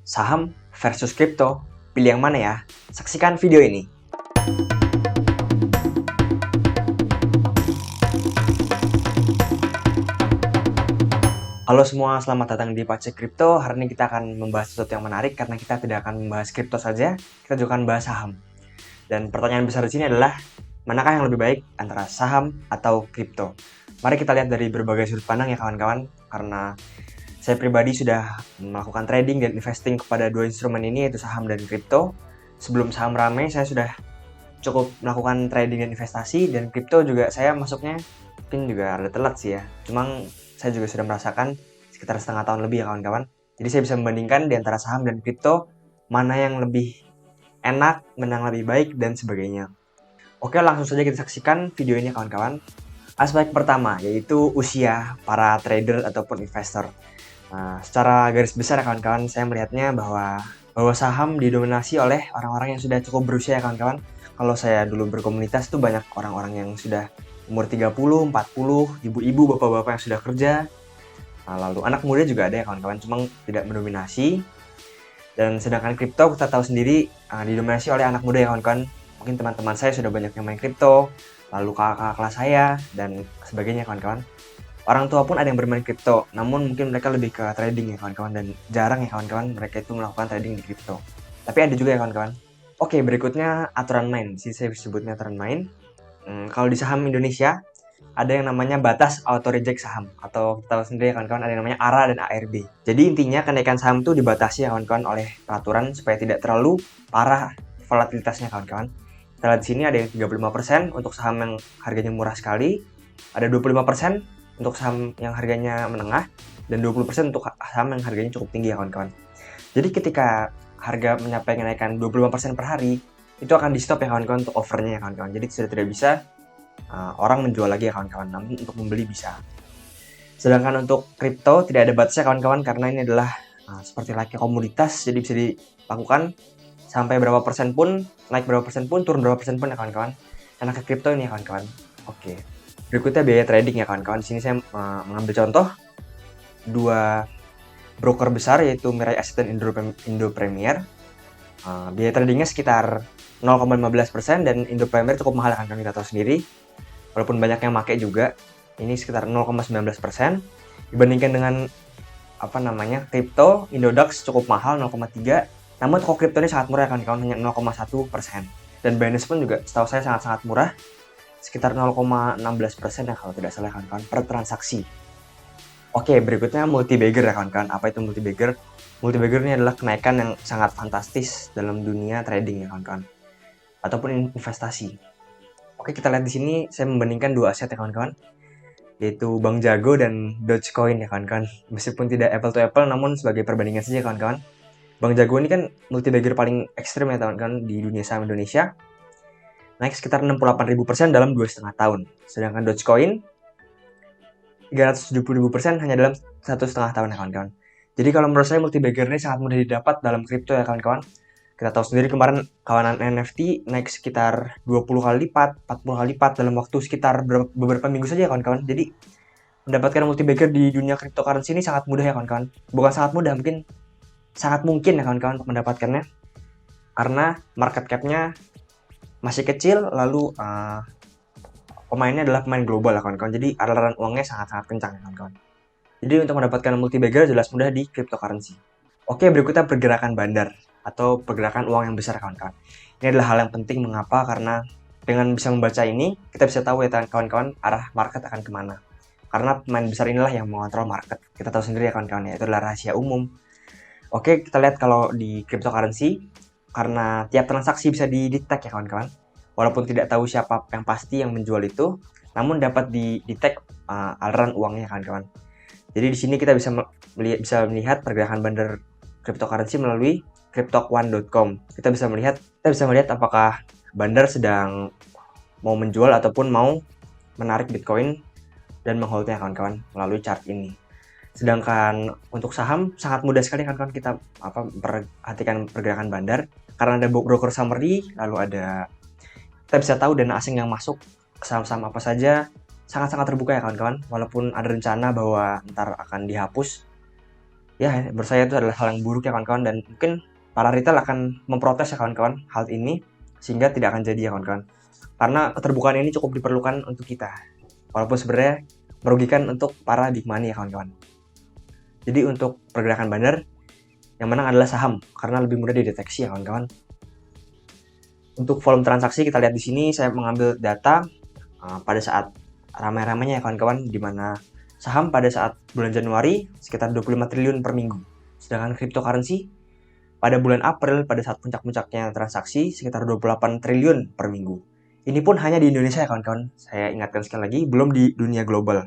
Saham versus kripto, pilih yang mana ya? Saksikan video ini. Halo semua, selamat datang di Pacek Kripto. Hari ini kita akan membahas sesuatu yang menarik karena kita tidak akan membahas kripto saja, kita juga akan bahas saham. Dan pertanyaan besar di sini adalah, manakah yang lebih baik antara saham atau kripto? Mari kita lihat dari berbagai sudut pandang ya kawan-kawan, karena saya pribadi sudah melakukan trading dan investing kepada dua instrumen ini, yaitu saham dan kripto. Sebelum saham rame, saya sudah cukup melakukan trading dan investasi, dan kripto juga saya masuknya mungkin juga ada telat sih ya. Cuma saya juga sudah merasakan sekitar setengah tahun lebih ya kawan-kawan. Jadi saya bisa membandingkan di antara saham dan kripto, mana yang lebih enak, mana yang lebih baik, dan sebagainya. Oke, langsung saja kita saksikan video ini kawan-kawan. Aspek pertama yaitu usia para trader ataupun investor. Nah, secara garis besar ya kawan-kawan, saya melihatnya bahwa saham didominasi oleh orang-orang yang sudah cukup berusia ya kawan-kawan. Kalau saya dulu berkomunitas tuh banyak orang-orang yang sudah umur 30, 40, ibu-ibu, bapak-bapak yang sudah kerja. Nah, lalu anak muda juga ada ya kawan-kawan, cuma tidak mendominasi. Dan sedangkan kripto kita tahu sendiri didominasi oleh anak muda ya kawan-kawan. Mungkin teman-teman saya sudah banyak yang main kripto, lalu kakak kelas saya, dan sebagainya kawan-kawan. Orang tua pun ada yang bermain kripto, namun mungkin mereka lebih ke trading ya kawan-kawan, dan jarang ya kawan-kawan mereka itu melakukan trading di kripto. Tapi ada juga ya kawan-kawan. Oke, berikutnya aturan main. Saya sebutnya aturan main. Kalau di saham Indonesia, ada yang namanya batas auto reject saham, atau kita tahu sendiri ya kawan-kawan, ada yang namanya ARA dan ARB. Jadi intinya kenaikan saham itu dibatasi ya kawan-kawan oleh peraturan supaya tidak terlalu parah volatilitasnya kawan-kawan. Kita lihat di sini ada yang 35% untuk saham yang harganya murah sekali, ada 25% untuk saham yang harganya menengah, dan 20% untuk saham yang harganya cukup tinggi ya kawan-kawan. Jadi ketika harga mencapai kenaikan 25% per hari, itu akan di stop ya kawan-kawan untuk overnya ya kawan-kawan. Jadi sudah tidak bisa orang menjual lagi ya kawan-kawan, namun untuk membeli bisa. Sedangkan untuk kripto tidak ada batasnya kawan-kawan, karena ini adalah seperti layaknya komoditas, jadi bisa dilakukan sampai berapa persen pun, naik berapa persen pun, turun berapa persen pun ya kawan-kawan. Enaknya kripto ini ya kawan-kawan. Oke. Berikutnya biaya trading ya kawan-kawan. Di sini saya mengambil contoh dua broker besar, yaitu Mirai Asset dan Indo Premier. Biaya tradingnya sekitar 0,15%, dan Indo Premier cukup mahal kan kita tahu sendiri. Walaupun banyak yang pakai juga, ini sekitar 0,19%. Dibandingkan dengan kripto, Indodax cukup mahal 0,3%. Namun toko kripto ini sangat murah kan kawan, hanya 0,1%. Dan Binance pun juga setahu saya sangat-sangat murah, sekitar 0,16% ya kalau tidak salah kawan-kawan per transaksi. Oke, berikutnya multi-bagger ya kawan-kawan. Apa itu multi-bagger? Multi-bagger ini adalah kenaikan yang sangat fantastis dalam dunia trading ya kawan-kawan, ataupun investasi. Oke, kita lihat di sini saya membandingkan dua aset ya kawan-kawan, yaitu Bank Jago dan Dogecoin ya kawan-kawan. Meskipun tidak apple to apple, namun sebagai perbandingan saja kawan-kawan. Bank Jago ini kan multi-bagger paling ekstrim ya kawan-kawan di dunia saham Indonesia, naik sekitar 68.000% dalam 2,5 tahun. Sedangkan Dogecoin 370.000% hanya dalam 1,5 tahun ya kawan-kawan. Jadi kalau menurut saya multi-bagger ini sangat mudah didapat dalam kripto ya kawan-kawan. Kita tahu sendiri kemarin kawanan NFT naik sekitar 20 kali lipat, 40 kali lipat dalam waktu sekitar beberapa minggu saja kawan-kawan. Jadi mendapatkan multi-bagger di dunia cryptocurrency ini sangat mudah ya kawan-kawan. Bukan sangat mudah, mungkin sangat mungkin ya kawan-kawan untuk mendapatkannya. Karena market cap-nya masih kecil, lalu pemainnya adalah pemain global ya kawan-kawan. Jadi aliran uangnya sangat-sangat kencang ya kawan-kawan. Jadi untuk mendapatkan multi-bagger jelas mudah di cryptocurrency. Oke, berikutnya pergerakan bandar atau pergerakan uang yang besar kawan-kawan. Ini adalah hal yang penting. Mengapa? Karena dengan bisa membaca ini, kita bisa tahu ya kawan-kawan arah market akan kemana. Karena pemain besar inilah yang mengontrol market. Kita tahu sendiri ya kawan-kawan ya, itu adalah rahasia umum. Oke, kita lihat kalau di cryptocurrency, karena tiap transaksi bisa di-detect ya kawan-kawan. Walaupun tidak tahu siapa yang pasti yang menjual itu, namun dapat di-detect aliran uangnya kawan-kawan. Jadi di sini kita bisa melihat pergerakan bandar cryptocurrency melalui cryptoquant.com. Kita bisa melihat apakah bandar sedang mau menjual ataupun mau menarik Bitcoin dan mengholdnya kawan-kawan melalui chart ini. Sedangkan untuk saham sangat mudah sekali kawan-kawan kita perhatikan pergerakan bandar, karena ada broker summary, lalu kita bisa tahu dana asing yang masuk ke saham-saham apa saja. Sangat-sangat terbuka ya kawan-kawan, walaupun ada rencana bahwa ntar akan dihapus Ya, menurut saya itu adalah hal yang buruk ya kawan-kawan, dan mungkin para retail akan memprotes ya kawan-kawan hal ini, sehingga tidak akan jadi ya kawan-kawan. Karena keterbukaan ini cukup diperlukan untuk kita, walaupun sebenarnya merugikan untuk para big money ya kawan-kawan. Jadi untuk pergerakan bandar, yang menang adalah saham, karena lebih mudah dideteksi ya kawan-kawan. Untuk volume transaksi kita lihat di sini, saya mengambil data pada saat ramai-ramainya ya kawan-kawan, di mana saham pada saat bulan Januari sekitar 25 triliun per minggu. Sedangkan cryptocurrency pada bulan April pada saat puncak-puncaknya transaksi sekitar 28 triliun per minggu. Ini pun hanya di Indonesia ya kawan-kawan. Saya ingatkan sekali lagi, belum di dunia global.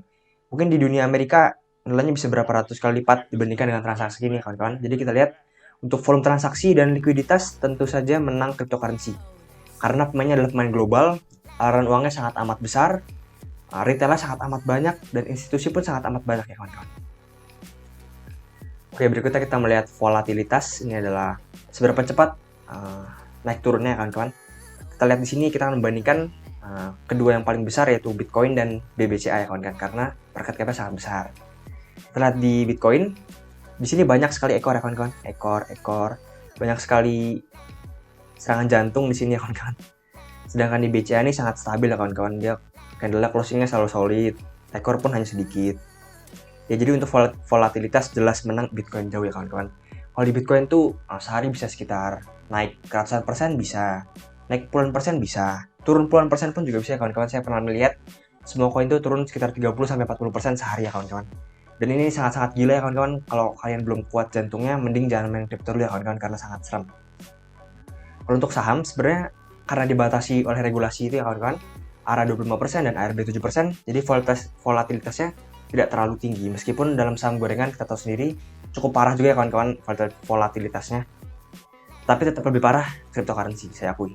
Mungkin di dunia Amerika nilainya bisa berapa ratus kali lipat dibandingkan dengan transaksi ini ya kawan-kawan. Jadi kita lihat untuk volume transaksi dan likuiditas tentu saja menang cryptocurrency. Karena pemainnya adalah pemain global, aliran uangnya sangat amat besar, retailnya sangat amat banyak, dan institusi pun sangat amat banyak ya kawan-kawan. Oke, berikutnya kita melihat volatilitas. Ini adalah seberapa cepat naik turunnya ya kawan-kawan. Kita lihat di sini, kita akan membandingkan kedua yang paling besar, yaitu Bitcoin dan BBCA ya kawan-kawan, karena market cap-nya sangat besar. Kita lihat di Bitcoin, di sini banyak sekali ekor ya kawan-kawan, ekor, banyak sekali serangan jantung di sini ya kawan-kawan. Sedangkan di BCA ini sangat stabil ya kawan-kawan, dia candle closing-nya selalu solid, ekor pun hanya sedikit. Ya, jadi untuk volatilitas jelas menang Bitcoin jauh ya kawan-kawan. Kalau di Bitcoin tuh sehari bisa sekitar naik ratusan persen bisa, naik puluhan persen bisa, turun puluhan persen pun juga bisa ya kawan-kawan. Saya pernah melihat semua koin tuh turun sekitar 30-40% sehari ya kawan-kawan. Dan ini sangat-sangat gila ya kawan-kawan. Kalau kalian belum kuat jantungnya, mending jangan main crypto dulu ya kawan-kawan, karena sangat serem. Kalau untuk saham sebenarnya karena dibatasi oleh regulasi itu ya kawan-kawan, ARA 25% dan ARB 7%, jadi volatilitasnya tidak terlalu tinggi. Meskipun dalam saham gorengan kita tahu sendiri cukup parah juga ya kawan-kawan volatilitasnya. Tapi tetap lebih parah cryptocurrency, saya akui.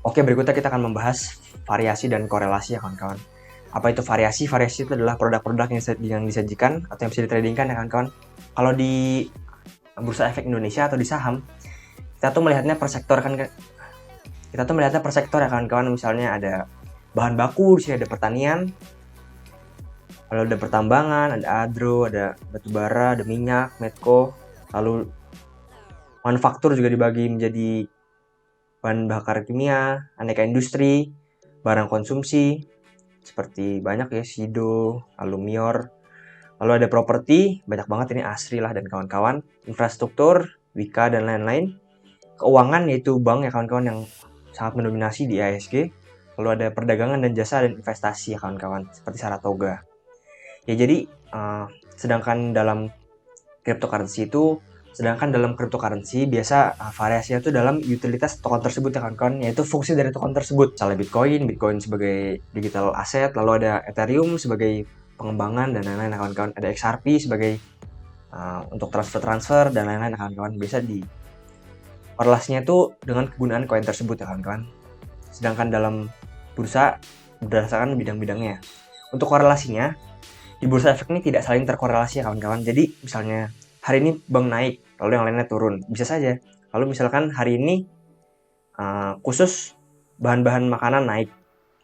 Oke, berikutnya kita akan membahas variasi dan korelasi ya kawan-kawan. Apa itu variasi? Variasi itu adalah produk-produk yang disajikan atau yang bisa ditradingkan ya kawan-kawan. Kalau di Bursa Efek Indonesia atau di saham, kita tuh melihatnya per sektor kan. Kita tuh melihatnya per sektor ya kawan-kawan. Misalnya ada bahan baku, di sini ada pertanian, lalu ada pertambangan, ada agro, ada batubara, ada minyak, medco, lalu manufaktur juga dibagi menjadi bahan bakar kimia, aneka industri, barang konsumsi, seperti banyak ya, Sido, lalu Mior, lalu ada properti, banyak banget ini Asri lah dan kawan-kawan, infrastruktur, Wika dan lain-lain, keuangan yaitu bank ya kawan-kawan yang sangat mendominasi di IHSG, lalu ada perdagangan dan jasa dan investasi ya kawan-kawan, seperti Saratoga. Ya, jadi sedangkan dalam cryptocurrency biasa variasinya itu dalam utilitas token tersebut ya kawan-kawan, yaitu fungsi dari token tersebut. Misalnya Bitcoin sebagai digital asset, lalu ada Ethereum sebagai pengembangan dan lain-lain ya kawan-kawan, ada XRP sebagai untuk transfer dan lain-lain ya kawan-kawan. Biasa di korelasinya itu dengan kegunaan koin tersebut ya kawan-kawan. Sedangkan dalam bursa berdasarkan bidang-bidangnya. Untuk korelasinya, di bursa efek ini tidak saling terkorelasi ya kawan-kawan. Jadi misalnya hari ini bank naik, lalu yang lainnya turun, bisa saja. Lalu misalkan hari ini khusus bahan-bahan makanan naik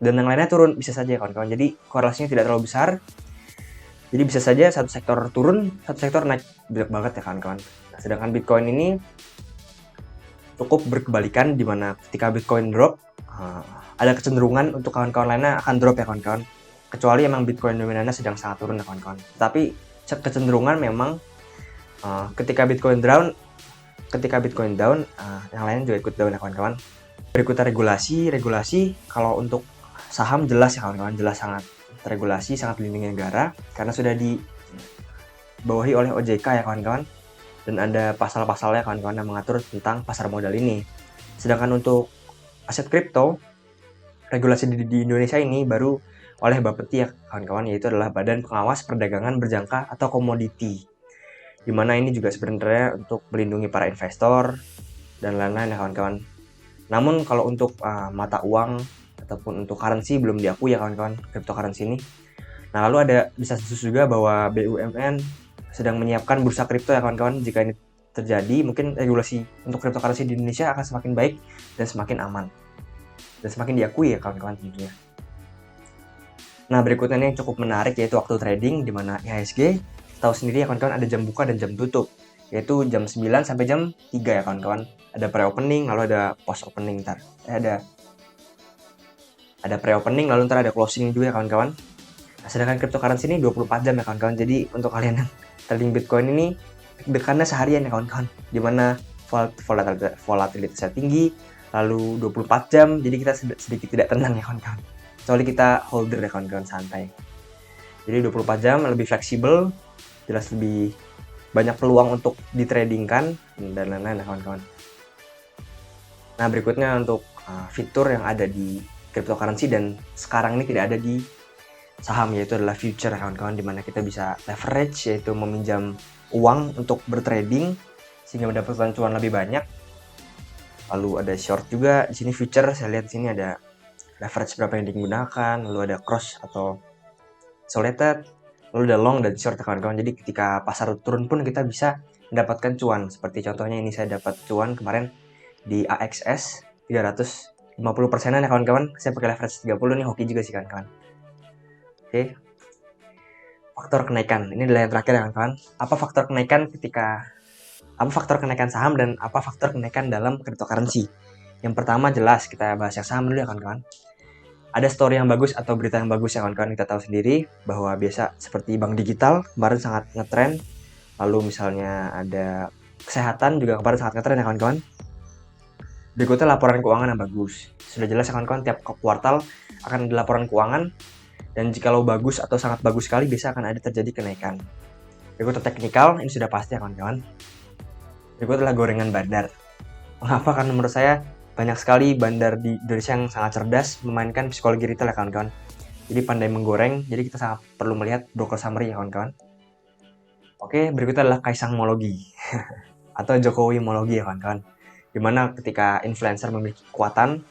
dan yang lainnya turun, bisa saja kawan-kawan. Jadi korelasinya tidak terlalu besar. Jadi bisa saja satu sektor turun, satu sektor naik banget ya kawan-kawan. Nah, sedangkan Bitcoin ini cukup berkebalikan, di mana ketika Bitcoin drop, ada kecenderungan untuk kawan-kawan lainnya akan drop ya kawan-kawan. Kecuali emang Bitcoin dominannya sedang sangat turun ya kawan-kawan. Tapi kecenderungan memang ketika Bitcoin down, yang lain juga ikut down ya kawan-kawan. Berikutnya regulasi. Kalau untuk saham jelas ya kawan-kawan, jelas sangat regulasi, sangat dilindungi negara karena sudah dibawahi oleh OJK ya kawan-kawan. Dan ada pasal-pasalnya kawan-kawan yang mengatur tentang pasar modal ini. Sedangkan untuk aset kripto, regulasi di Indonesia ini baru oleh Bapeti ya kawan-kawan, yaitu adalah Badan Pengawas Perdagangan Berjangka atau Komoditi. Dimana ini juga sebenarnya untuk melindungi para investor dan lain-lain ya kawan-kawan. Namun kalau untuk mata uang ataupun untuk currency belum diakui ya kawan-kawan, cryptocurrency ini. Nah, lalu ada desas-desus juga bahwa BUMN sedang menyiapkan bursa kripto ya kawan-kawan. Jika ini terjadi, mungkin regulasi untuk cryptocurrency di Indonesia akan semakin baik dan semakin aman dan semakin diakui ya kawan-kawan tentunya. Nah, berikutnya ini yang cukup menarik yaitu waktu trading, di mana IHSG tahu sendiri ya kawan-kawan, ada jam buka dan jam tutup, yaitu jam 9 sampai jam 3 ya kawan-kawan. Ada pre-opening, lalu ada post-opening ntar. Ada pre-opening, lalu ntar ada closing juga ya kawan-kawan. Nah, sedangkan cryptocurrency ini 24 jam ya kawan-kawan. Jadi untuk kalian yang trading Bitcoin ini, dekannya seharian ya kawan-kawan. Dimana volatilitasnya tinggi, lalu 24 jam, jadi kita sedikit tidak tenang ya kawan-kawan. Kecuali kita holder ya kawan-kawan, santai. Jadi 24 jam lebih fleksibel, jelas lebih banyak peluang untuk ditradingkan dan lain-lain ya kawan-kawan. Nah, berikutnya untuk fitur yang ada di cryptocurrency dan sekarang ini tidak ada di saham, yaitu adalah future kawan-kawan, dimana kita bisa leverage, yaitu meminjam uang untuk bertrading sehingga mendapatkan cuan lebih banyak. Lalu ada short juga di sini future, saya lihat di sini ada leverage berapa yang digunakan, lalu ada cross atau isolated, lalu ada long dan short kawan-kawan. Jadi ketika pasar turun pun kita bisa mendapatkan cuan. Seperti contohnya ini saya dapat cuan kemarin di AXS 350%-an ya kawan-kawan. Saya pakai leverage 30 nih, hoki juga sih kawan-kawan. Oke. Faktor kenaikan. Ini adalah yang terakhir ya kawan-kawan. Apa faktor kenaikan saham dan apa faktor kenaikan dalam cryptocurrency? Yang pertama jelas kita bahas yang saham dulu ya kawan-kawan. Ada story yang bagus atau berita yang bagus ya kawan-kawan. Kita tahu sendiri bahwa biasa seperti bank digital kemarin sangat ngetrend. Lalu misalnya ada kesehatan juga kemarin sangat ngetrend ya kawan-kawan. Berikutnya laporan keuangan yang bagus. Sudah jelas ya kawan-kawan, tiap kuartal akan ada laporan keuangan, dan jikalau bagus atau sangat bagus sekali bisa akan ada terjadi kenaikan. Berikutnya teknikal, ini sudah pasti ya kawan-kawan. Berikutnya adalah gorengan bandar. Mengapa? Karena menurut saya banyak sekali bandar di Indonesia yang sangat cerdas memainkan psikologi retail ya kawan-kawan. Jadi pandai menggoreng, jadi kita sangat perlu melihat broker summary ya kawan-kawan. Oke, berikutnya adalah Kaisangmologi atau Jokowimologi ya kawan-kawan. Dimana ketika influencer memiliki kekuatan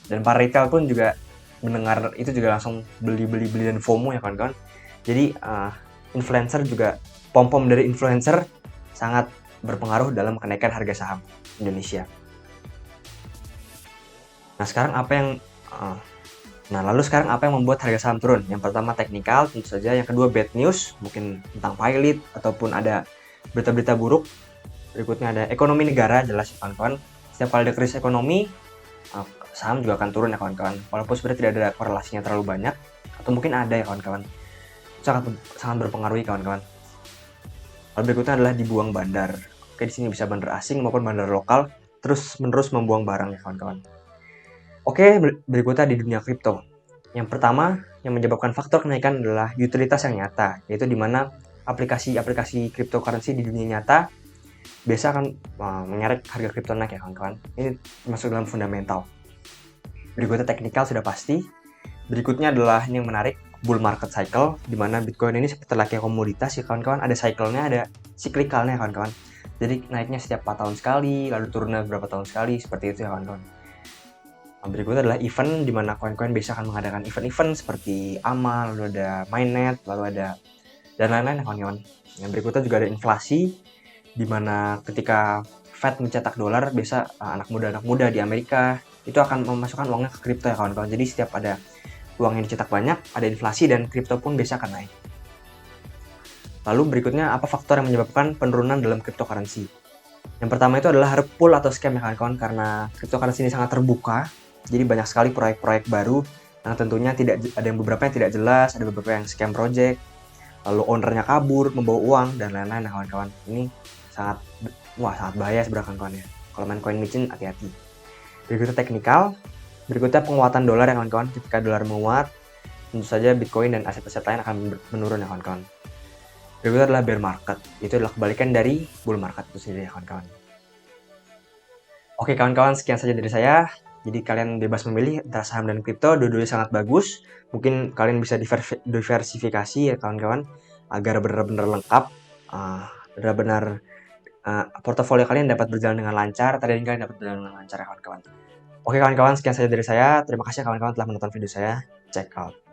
dan para retail pun juga mendengar itu juga langsung beli dan FOMO ya kawan-kawan. Jadi influencer juga, pom-pom dari influencer sangat berpengaruh dalam kenaikan harga saham Indonesia. Lalu sekarang apa yang membuat harga saham turun? Yang pertama teknikal tentu saja, yang kedua bad news, mungkin tentang pilot ataupun ada berita-berita buruk. Berikutnya ada ekonomi negara, jelas ya kawan-kawan. Setiap kali ada krisis ekonomi, saham juga akan turun ya kawan-kawan. Walaupun sebenarnya tidak ada korelasinya terlalu banyak, atau mungkin ada ya kawan-kawan. Sangat berpengaruh kawan-kawan. Lalu berikutnya adalah dibuang bandar. Oke, di sini bisa bandar asing maupun bandar lokal terus-menerus membuang barang ya kawan-kawan. Oke, berikutnya di dunia kripto. Yang pertama yang menyebabkan faktor kenaikan adalah utilitas yang nyata, yaitu di mana aplikasi cryptocurrency di dunia nyata biasa akan mengerek harga kripto naik ya kawan-kawan. Ini masuk dalam fundamental. Berikutnya teknikal sudah pasti. Berikutnya adalah ini yang menarik, bull market cycle, di mana Bitcoin ini seperti layaknya komoditas ya kawan-kawan. Ada cycle-nya, ada cyclical-nya kawan-kawan. Jadi naiknya setiap 4 tahun sekali, lalu turunnya berapa tahun sekali, seperti itu ya kawan-kawan. Berikutnya adalah event, di mana koin-koin biasa akan mengadakan event-event seperti AMA, lalu ada mainnet, lalu ada dan lain-lain ya kawan-kawan. Yang berikutnya juga ada inflasi, di mana ketika Fed mencetak dolar, biasa anak muda di Amerika itu akan memasukkan uangnya ke kripto ya kawan-kawan. Jadi setiap ada uang yang dicetak banyak, ada inflasi dan kripto pun biasa akan naik. Lalu berikutnya apa faktor yang menyebabkan penurunan dalam cryptocurrency? Yang pertama itu adalah rug pull atau scam ya kawan-kawan, karena cryptocurrency ini sangat terbuka. Jadi banyak sekali proyek-proyek baru yang tentunya beberapa yang tidak jelas, ada beberapa yang scam project, lalu ownernya kabur, membawa uang dan lain-lain ya kawan-kawan. Ini sangat bahaya sebenarnya kawan-kawan ya. Kalau main coin micin hati-hati. Berikutnya teknikal, berikutnya penguatan dolar ya kawan-kawan. Ketika dolar menguat, tentu saja Bitcoin dan aset-aset lain akan menurun ya kawan-kawan. Berikutnya adalah bear market, itu adalah kebalikan dari bull market itu sendiri ya kawan-kawan. Oke kawan-kawan, sekian saja dari saya. Jadi kalian bebas memilih antara saham dan kripto, dua-duanya sangat bagus. Mungkin kalian bisa diversifikasi ya kawan-kawan, agar benar-benar lengkap, benar-benar portofolio kalian dapat berjalan dengan lancar, trading kalian dapat berjalan dengan lancar ya kawan-kawan. Oke kawan-kawan, sekian saja dari saya. Terima kasih kawan-kawan telah menonton video saya. Check out.